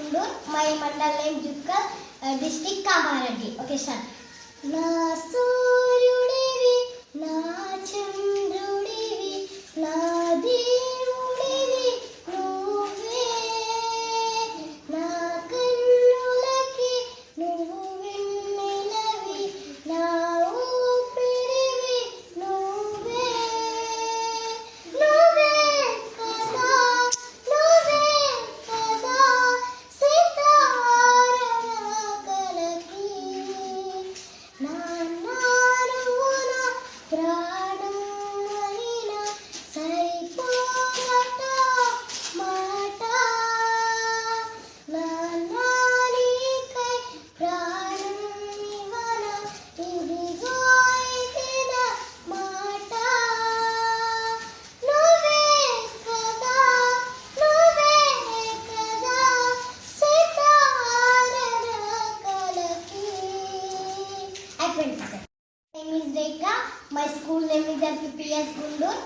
Gundur. My mandal name Jukkal, district Kamareddy. Okay, start. Na Suryudivi, na Chandrudivi, na Devudivi, Nuve, na Kannulaki, Nuvu Vennelavi, na Upirivi, Nuve, Nuve kada, Nuve kada, Sitarana kalaki, na naruna pranam aina saripota mata, na nanikai pranam ivana idigo idina mata, nuve kada, sitarana kalaki. My name is Rekha. My school name is LPPS Gundur.